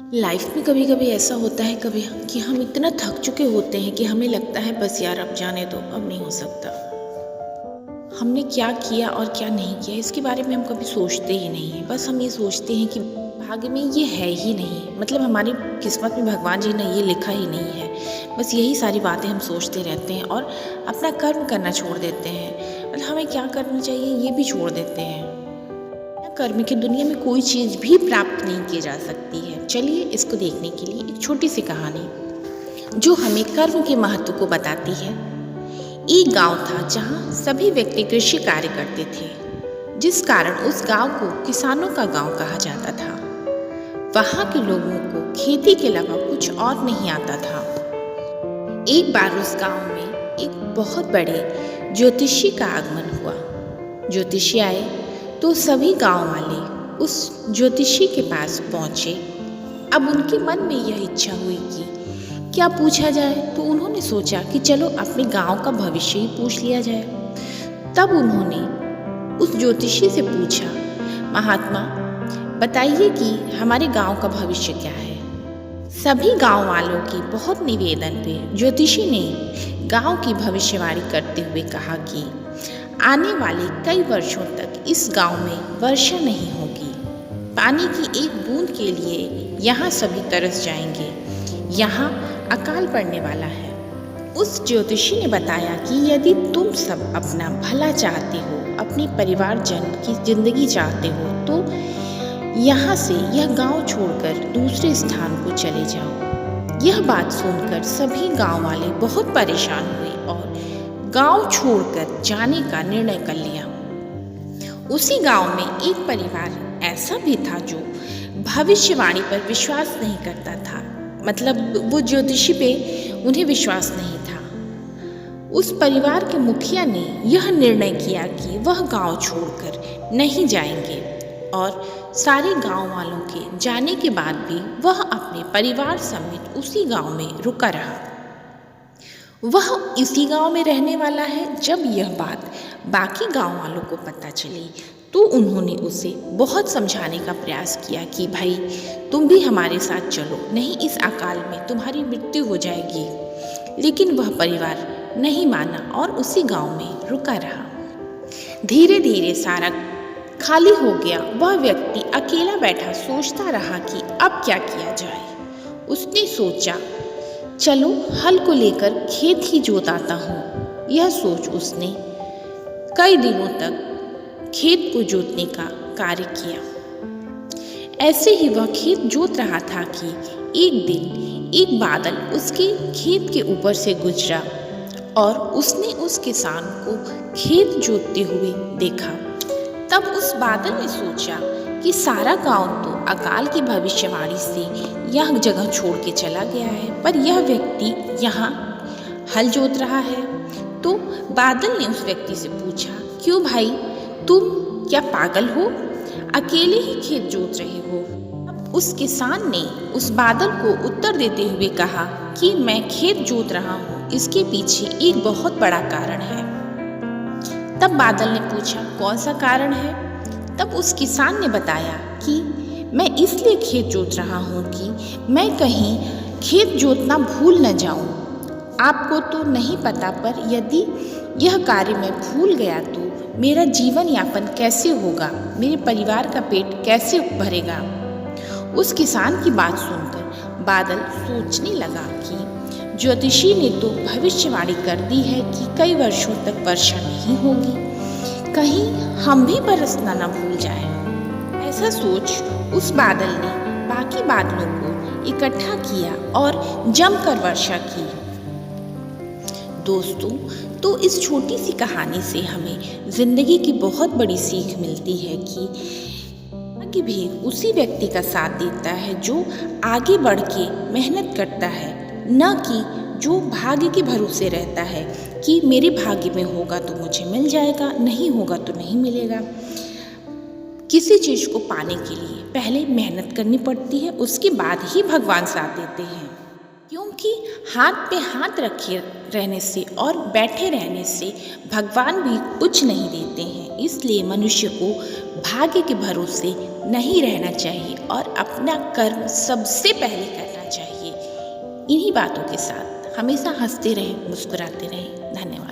Life में कभी-कभी ऐसा होता है कभी कि हम इतना थक चुके होते हैं कि हमें लगता है बस यार अब जाने दो, अब नहीं हो सकता। हमने क्या किया और क्या नहीं किया इसके बारे में हम कभी सोचते ही नहीं हैं। बस हम ये सोचते हैं कि भाग्य में ये है ही नहीं, मतलब हमारी किस्मत में भगवान जी ने ये लिखा ही नहीं है। बस यही सारी बातें हम सोचते रहते हैं और अपना कर्म करना छोड़ देते हैं। मतलब हमें क्या करना चाहिए ये भी छोड़ देते हैं। कर्म की दुनिया में कोई चीज़ भी प्राप्त नहीं की जा सकती है। चलिए इसको देखने के लिए एक छोटी सी कहानी जो हमें कर्म के महत्व को बताती है। एक गांव था जहां सभी व्यक्ति कृषि कार्य करते थे, जिस कारण उस गांव को किसानों का गांव कहा जाता था। वहां के लोगों को खेती के अलावा कुछ और नहीं आता था। एक बार उस गांव में एक बहुत बड़े ज्योतिषी का आगमन हुआ। ज्योतिषी आए तो सभी गांव वाले उस ज्योतिषी के पास पहुंचे। अब उनके मन में यह इच्छा हुई कि क्या पूछा जाए, तो उन्होंने सोचा कि चलो अपने गांव का भविष्य ही पूछ लिया जाए। तब उन्होंने उस ज्योतिषी से पूछा, महात्मा बताइए कि हमारे गांव का भविष्य क्या है। सभी गांव वालों की बहुत निवेदन पे ज्योतिषी ने गांव की भविष्यवाणी करते हुए कहा कि आने वाले कई वर्षों तक इस गांव में वर्षा नहीं होगी। पानी की एक बूंद के लिए यहाँ सभी तरस जाएंगे। यहाँ अकाल पड़ने वाला है। उस ज्योतिषी ने बताया कि यदि तुम सब अपना भला चाहते हो, अपने परिवारजन की जिंदगी चाहते हो, तो यहाँ से यह गांव छोड़कर दूसरे स्थान को चले जाओ। यह बात सुनकर सभी गांव वाले बहुत परेशान हुए और गांव छोड़कर जाने का निर्णय कर लिया। उसी गांव में एक परिवार ऐसा भी था जो भविष्यवाणी पर विश्वास नहीं करता था, मतलब वो ज्योतिषी पे उन्हें विश्वास नहीं था। उस परिवार के मुखिया ने यह निर्णय किया कि वह गांव छोड़कर नहीं जाएंगे और सारे गांव वालों के जाने के बाद भी वह अपने परिवार समेत उसी गांव में रुका रहा। वह इसी गांव में रहने वाला है। जब यह बात बाकी गांव वालों को पता चली तो उन्होंने उसे बहुत समझाने का प्रयास किया कि भाई तुम भी हमारे साथ चलो, नहीं इस अकाल में तुम्हारी मृत्यु हो जाएगी। लेकिन वह परिवार नहीं माना और उसी गांव में रुका रहा। धीरे धीरे सारा खाली हो गया। वह व्यक्ति अकेला बैठा सोचता रहा कि अब क्या किया जाए। उसने सोचा, चलो हल को लेकर खेत ही जोत आता हूँ। यह सोच उसने कई दिनों तक खेत को जोतने का कार्य किया। ऐसे ही वह खेत जोत रहा था कि एक दिन एक बादल उसके खेत के ऊपर से गुजरा और उसने उस किसान को खेत जोतते हुए देखा। तब उस बादल ने सोचा कि सारा गांव तो अकाल की भविष्यवाणी से यह जगह छोड़ के चला गया है, पर यह व्यक्ति यहाँ हल जोत रहा है। तो बादल ने उस व्यक्ति से पूछा, क्यों भाई, तुम क्या पागल हो? अकेले ही खेत जोत रहे हो? अब उस किसान ने उस बादल को उत्तर देते हुए कहा कि मैं खेत जोत रहा हूँ, इसके पीछे एक बहुत बड़ा कारण है। तब बादल ने पूछा, कौन सा कारण है? तब उस किसान ने बताया कि मैं इसलिए खेत जोत रहा हूँ कि मैं कहीं खेत जोतना भूल न जाऊँ। आपको तो नहीं पता, पर यदि यह कार्य मैं भूल गया तो मेरा जीवन यापन कैसे होगा, मेरे परिवार का पेट कैसे भरेगा। उस किसान की बात सुनकर बादल सोचने लगा कि ज्योतिषी ने तो भविष्यवाणी कर दी है कि कई वर्षों तक वर्षा नहीं होगी, कहीं हम भी बरसना न भूल जाए। ऐसा सोच उस बादल ने बाकी बादलों को इकट्ठा किया और जमकर वर्षा की। दोस्तों, तो इस छोटी सी कहानी से हमें जिंदगी की बहुत बड़ी सीख मिलती है कि भाग्य भी उसी व्यक्ति का साथ देता है जो आगे बढ़ के मेहनत करता है, न कि जो भाग्य के भरोसे रहता है कि मेरे भाग्य में होगा तो मुझे मिल जाएगा, नहीं होगा तो नहीं मिलेगा। किसी चीज़ को पाने के लिए पहले मेहनत करनी पड़ती है, उसके बाद ही भगवान साथ देते हैं। क्योंकि हाथ पे हाथ रखे रहने से और बैठे रहने से भगवान भी कुछ नहीं देते हैं। इस इसलिए मनुष्य को भाग्य के भरोसे नहीं रहना चाहिए और अपना कर्म सबसे पहले करना चाहिए। इन्हीं बातों के साथ हमेशा हंसते रहें, मुस्कुराते रहें। धन्यवाद।